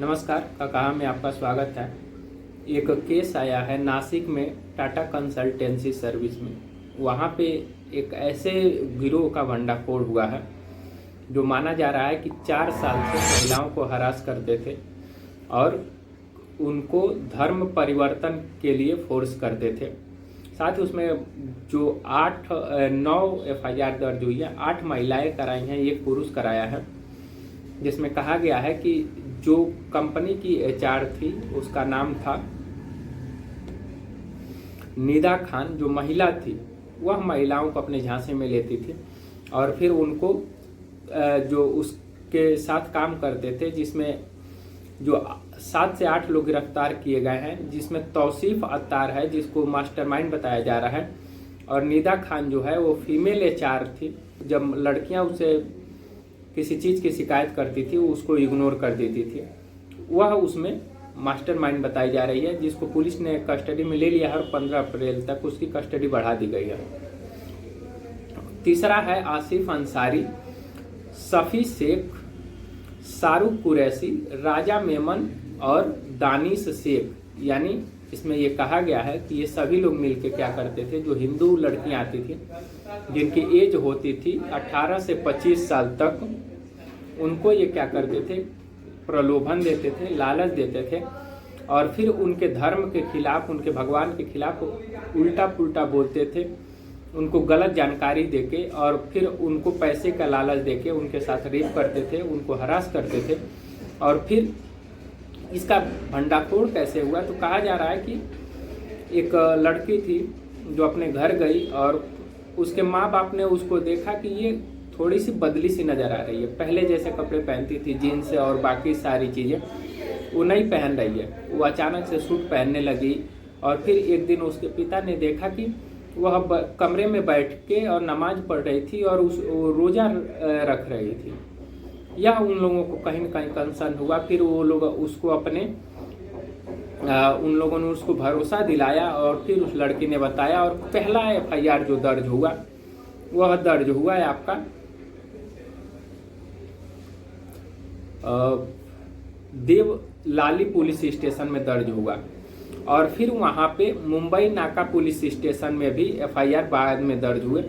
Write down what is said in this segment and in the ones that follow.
नमस्कार कहा में आपका स्वागत है। एक केस आया है नासिक में टाटा कंसल्टेंसी सर्विस में। वहाँ पे एक ऐसे गिरोह का भंडाफोड़ हुआ है जो माना जा रहा है कि 4 साल से महिलाओं को हरास करते थे और उनको धर्म परिवर्तन के लिए फोर्स करते थे। साथ ही उसमें जो 9 FIR दर्ज हुई है, 8 महिलाएं कराई हैं, 1 पुरुष कराया है, जिसमें कहा गया है कि जो कंपनी की HR थी उसका नाम था निदा खान। जो महिला थी वह महिलाओं को अपने झांसे में लेती थी और फिर उनको जो उसके साथ काम करते थे, जिसमें जो 7 से 8 लोग गिरफ्तार किए गए हैं, जिसमें तौसीफ अत्तार है जिसको मास्टरमाइंड बताया जा रहा है, और निदा खान जो है वो फीमेल HR थी। जब लड़कियां उसे किसी चीज़ की शिकायत करती थी उसको इग्नोर कर देती थी। वह उसमें मास्टरमाइंड बताई जा रही है, जिसको पुलिस ने कस्टडी में ले लिया है और 15 अप्रैल तक उसकी कस्टडी बढ़ा दी गई है। तीसरा है आसिफ अंसारी, सफ़ी शेख, शाहरुख कुरैशी, राजा मेमन और दानिश शेख। यानी इसमें ये कहा गया है कि ये सभी लोग मिलकर क्या करते थे, जो हिंदू लड़कियां आती थी जिनकी एज होती थी 18 से 25 साल तक, उनको ये क्या करते थे, प्रलोभन देते थे, लालच देते थे और फिर उनके धर्म के खिलाफ, उनके भगवान के खिलाफ उल्टा पुल्टा बोलते थे, उनको गलत जानकारी देके और फिर उनको पैसे का लालच देके उनके साथ रेप करते थे, उनको हरास करते थे। और फिर इसका भंडाफोड़ कैसे हुआ, तो कहा जा रहा है कि एक लड़की थी जो अपने घर गई और उसके माँ बाप ने उसको देखा कि ये थोड़ी सी बदली सी नज़र आ रही है, पहले जैसे कपड़े पहनती थी, जीन्स और बाकी सारी चीज़ें वो नहीं पहन रही है। वो अचानक से सूट पहनने लगी और फिर एक दिन उसके पिता ने देखा कि वह कमरे में बैठ के और नमाज पढ़ रही थी और रोज़ा रख रही थी। यह उन लोगों को कहीं न कहीं कंसर्न हुआ। फिर वो लोग उसको उन लोगों ने उसको भरोसा दिलाया और फिर उस लड़की ने बताया और पहला FIR जो दर्ज हुआ वह दर्ज हुआ है आपका देवलाली पुलिस स्टेशन में दर्ज हुआ। और फिर वहाँ पे मुंबई नाका पुलिस स्टेशन में भी FIR बाद में दर्ज हुए।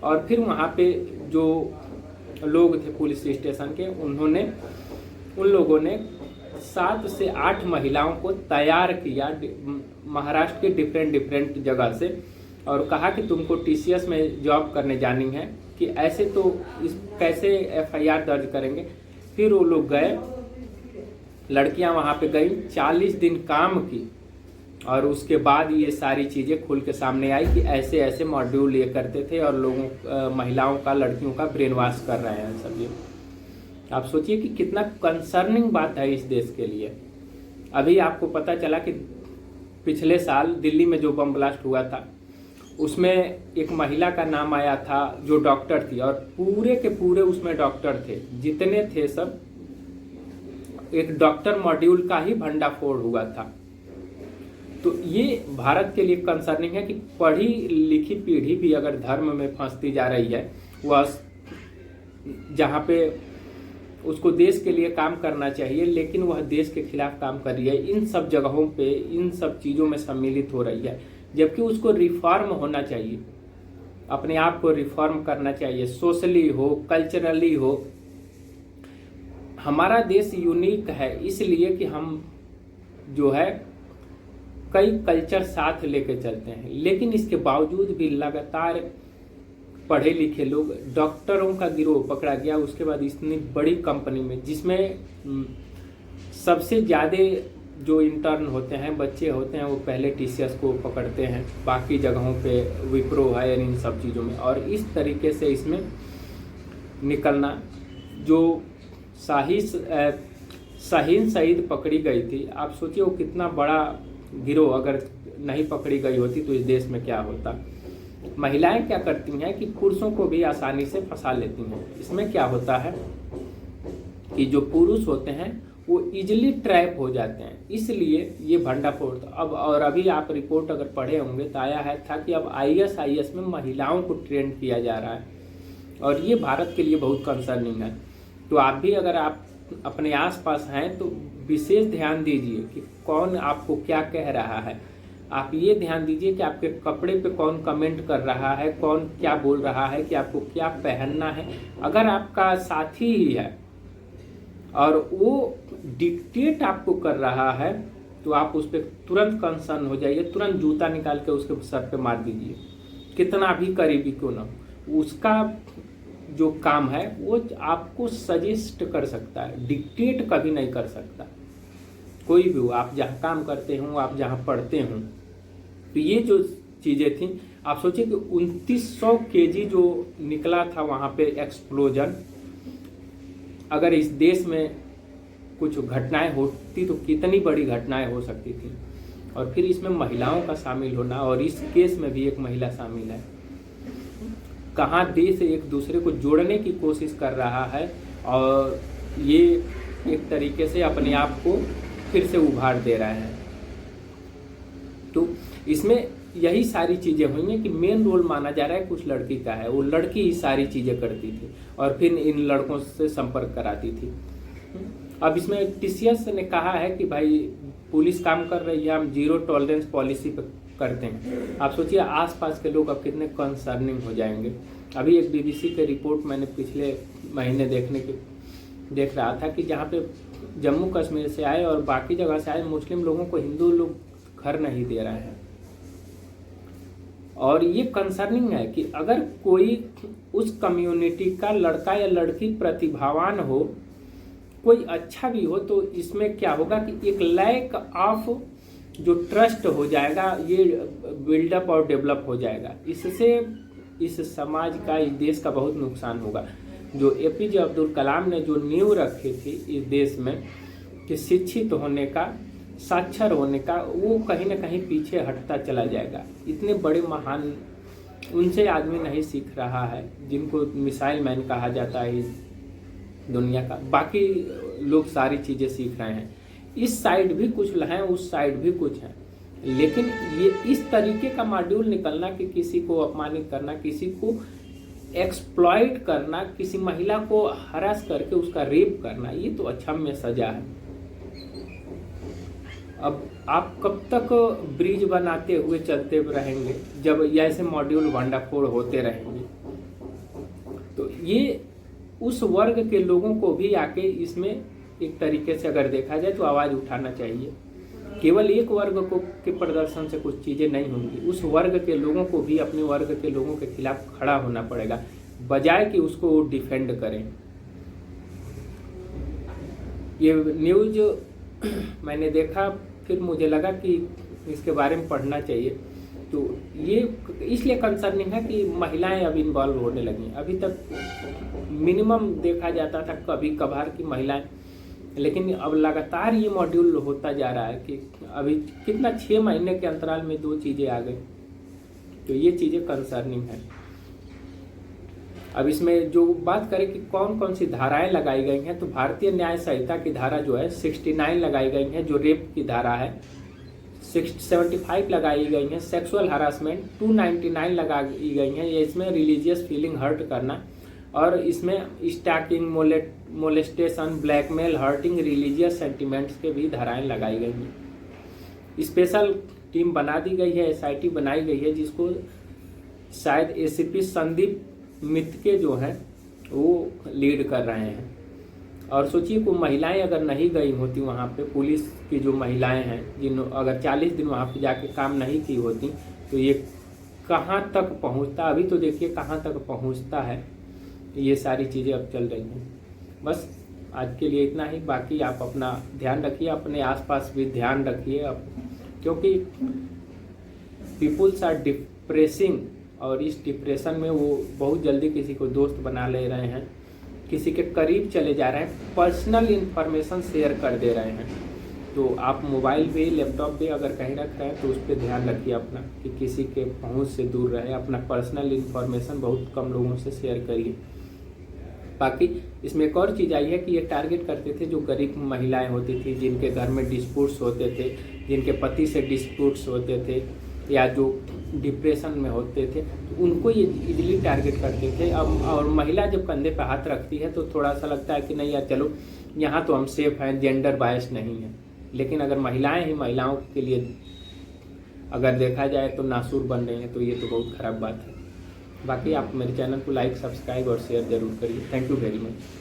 और फिर वहाँ पे जो लोग थे पुलिस स्टेशन के, उन लोगों ने 7 से 8 महिलाओं को तैयार किया महाराष्ट्र के डिफरेंट जगह से और कहा कि तुमको TCS में जॉब करने जानी है, कि ऐसे तो इस कैसे FIR दर्ज करेंगे। फिर वो लोग गए, लड़कियां वहां पे गई, 40 दिन काम की और उसके बाद ये सारी चीज़ें खुल के सामने आई कि ऐसे ऐसे मॉड्यूल ये करते थे और महिलाओं का, लड़कियों का ब्रेन वॉश कर रहे हैं सब ये। आप सोचिए कि कितना कंसर्निंग बात है इस देश के लिए। अभी आपको पता चला कि पिछले साल दिल्ली में जो बम ब्लास्ट हुआ था उसमें एक महिला का नाम आया था जो डॉक्टर थी और पूरे के पूरे उसमें डॉक्टर थे, जितने थे सब एक डॉक्टर मॉड्यूल का ही भंडाफोड़ हुआ था। तो ये भारत के लिए कंसर्निंग है कि पढ़ी लिखी पीढ़ी भी अगर धर्म में फंसती जा रही है, वह जहाँ पे उसको देश के लिए काम करना चाहिए लेकिन वह देश के खिलाफ काम कर रही है, इन सब जगहों पे इन सब चीज़ों में सम्मिलित हो रही है, जबकि उसको रिफॉर्म होना चाहिए, अपने आप को रिफॉर्म करना चाहिए, सोशली हो, कल्चरली हो। हमारा देश यूनिक है इसलिए कि हम जो है कई कल्चर साथ लेके चलते हैं, लेकिन इसके बावजूद भी लगातार पढ़े लिखे लोग, डॉक्टरों का गिरोह पकड़ा गया। उसके बाद इतनी बड़ी कंपनी में जिसमें सबसे ज़्यादा जो इंटर्न होते हैं, बच्चे होते हैं, वो पहले TCS को पकड़ते हैं, बाकी जगहों पे विप्रो है, इन सब चीज़ों में। और इस तरीके से इसमें निकलना, जो शाहीन सईद पकड़ी गई थी, आप सोचिए वो कितना बड़ा गिरोह अगर नहीं पकड़ी गई होती तो इस देश में क्या होता। महिलाएं क्या करती हैं कि पुरुषों को भी आसानी से फंसा लेती हैं। इसमें क्या होता है कि जो पुरुष होते हैं वो इजिली ट्रैप हो जाते हैं, इसलिए ये भंडाफोड़। अब और अभी आप रिपोर्ट अगर पढ़े होंगे तो आया था कि अब IS में महिलाओं को ट्रेन किया जा रहा है और ये भारत के लिए बहुत कंसर्निंग है। तो आप भी अगर आप अपने आसपास हैं तो विशेष ध्यान दीजिए कि कौन आपको क्या कह रहा है। आप ये ध्यान दीजिए कि आपके कपड़े पे कौन कमेंट कर रहा है, कौन क्या बोल रहा है, कि आपको क्या पहनना है। अगर आपका साथी ही है और वो डिक्टेट आपको कर रहा है तो आप उस पर तुरंत कंसर्न हो जाइए, तुरंत जूता निकाल के उसके सर पे मार दीजिए, कितना भी करीबी क्यों ना हो। उसका जो काम है वो आपको सजेस्ट कर सकता है, डिक्टेट कभी नहीं कर सकता। कोई भी हो, आप जहाँ काम करते हो, आप जहाँ पढ़ते हो। तो ये जो चीज़ें थी, आप सोचिए कि 2900 केजी जो निकला था वहाँ पे एक्सप्लोजन, अगर इस देश में कुछ घटनाएं होती तो कितनी बड़ी घटनाएं हो सकती थी। और फिर इसमें महिलाओं का शामिल होना, और इस केस में भी एक महिला शामिल है। कहाँ देश एक दूसरे को जोड़ने की कोशिश कर रहा है और ये एक तरीके से अपने आप को फिर से उभार दे रहा है। तो इसमें यही सारी चीज़ें हुई हैं कि मेन रोल माना जा रहा है कुछ लड़की का है, वो लड़की ही सारी चीज़ें करती थी और फिर इन लड़कों से संपर्क कराती थी। अब इसमें टीसीएस ने कहा है कि भाई पुलिस काम कर रही है, हम जीरो टॉलरेंस पॉलिसी पे करते हैं। आप सोचिए आसपास के लोग अब कितने कंसर्निंग हो जाएंगे। अभी एक बीबीसी के रिपोर्ट मैंने पिछले महीने देख रहा था कि जहाँ पे जम्मू कश्मीर से आए और बाकी जगह से आए मुस्लिम लोगों को हिंदू लोग घर नहीं दे रहे हैं। और ये कंसर्निंग है कि अगर कोई उस कम्युनिटी का लड़का या लड़की प्रतिभावान हो, कोई अच्छा भी हो, तो इसमें क्या होगा कि एक लैक ऑफ जो ट्रस्ट हो जाएगा, ये बिल्डअप और डेवलप हो जाएगा। इससे इस समाज का, इस देश का बहुत नुकसान होगा। जो एपीजे अब्दुल कलाम ने जो नींव रखी थी इस देश में कि शिक्षित होने का, साक्षर होने का, वो कहीं ना कहीं पीछे हटता चला जाएगा। इतने बड़े महान उनसे आदमी नहीं सीख रहा है जिनको मिसाइल मैन कहा जाता है इस दुनिया का। बाकी लोग सारी चीज़ें सीख रहे हैं, इस साइड भी कुछ हैं, उस साइड भी कुछ हैं। लेकिन ये इस तरीके का मॉड्यूल निकलना कि किसी को अपमानित करना, किसी को एक्सप्लॉइट करना, किसी महिला को हरास करके उसका रेप करना, ये तो अक्षम्य सजा है। अब आप कब तक ब्रिज बनाते हुए चलते रहेंगे जब ऐसे मॉड्यूल भंडाफोड़ होते रहेंगे। तो ये उस वर्ग के लोगों को भी आके इसमें एक तरीके से अगर देखा जाए तो आवाज़ उठाना चाहिए। केवल एक वर्ग को के प्रदर्शन से कुछ चीज़ें नहीं होंगी, उस वर्ग के लोगों को भी अपने वर्ग के लोगों के खिलाफ खड़ा होना पड़ेगा, बजाय कि उसको डिफेंड करें। ये न्यूज़ मैंने देखा, फिर मुझे लगा कि इसके बारे में पढ़ना चाहिए। तो ये इसलिए कंसर्निंग है कि महिलाएं अब इन्वॉल्व होने लगी। अभी तक मिनिमम देखा जाता था कभी कभार की महिलाएं, लेकिन अब लगातार ये मॉड्यूल होता जा रहा है कि अभी कितना 6 महीने के अंतराल में 2 चीज़ें आ गई। तो ये चीज़ें कंसर्निंग है। अब इसमें जो बात करें कि कौन कौन सी धाराएं लगाई गई हैं, तो भारतीय न्याय संहिता की धारा जो है 69 लगाई गई है, जो रेप की धारा है। 75 लगाई गई हैं, सेक्सुअल हरासमेंट 299 लगाई गई हैं, ये इसमें रिलीजियस फीलिंग हर्ट करना, और इसमें stalking, molestation, blackmail, hurting religious sentiments के भी धाराएं लगाई गई हैं। स्पेशल टीम बना दी गई है, एसआईटी बनाई गई है, जिसको शायद एसीपी संदीप मित्के जो हैं वो लीड कर रहे हैं। और सोचिए को महिलाएं अगर नहीं गई होती वहाँ पे, पुलिस की जो महिलाएं हैं जिन अगर 40 दिन वहाँ पे जाके काम नहीं की होती, तो ये कहाँ तक पहुँचता। अभी तो देखिए कहाँ तक पहुँचता है। ये सारी चीज़ें अब चल रही हैं। बस आज के लिए इतना ही। बाकी आप अपना ध्यान रखिए, अपने आसपास भी ध्यान रखिए अब, क्योंकि पीपुल्स आर डिप्रेसिंग, और इस डिप्रेशन में वो बहुत जल्दी किसी को दोस्त बना ले रहे हैं, किसी के करीब चले जा रहे हैं, पर्सनल इन्फॉर्मेशन शेयर कर दे रहे हैं। तो आप मोबाइल पे, लैपटॉप पे अगर कहीं रख रहे हैं तो उस पर ध्यान रखिए अपना, कि किसी के पहुंच से दूर रहे। अपना पर्सनल इन्फॉर्मेशन बहुत कम लोगों से शेयर करिए। बाकी इसमें एक और चीज़ आई है कि ये टारगेट करते थे जो गरीब महिलाएं होती थी, जिनके घर में डिस्प्यूट्स होते थे, जिनके पति से डिस्प्यूट्स होते थे, या जो डिप्रेशन में होते थे, तो उनको ये इजीली टारगेट करते थे। अब और महिला जब कंधे पे हाथ रखती है तो थोड़ा सा लगता है कि नहीं यार चलो यहाँ तो हम सेफ हैं, जेंडर बायस नहीं है। लेकिन अगर महिलाएं ही महिलाओं के लिए अगर देखा जाए तो नासूर बन रही हैं, तो ये तो बहुत ख़राब बात है। बाकी आप मेरे चैनल को लाइक, सब्सक्राइब और शेयर ज़रूर करिए। Thank you very much.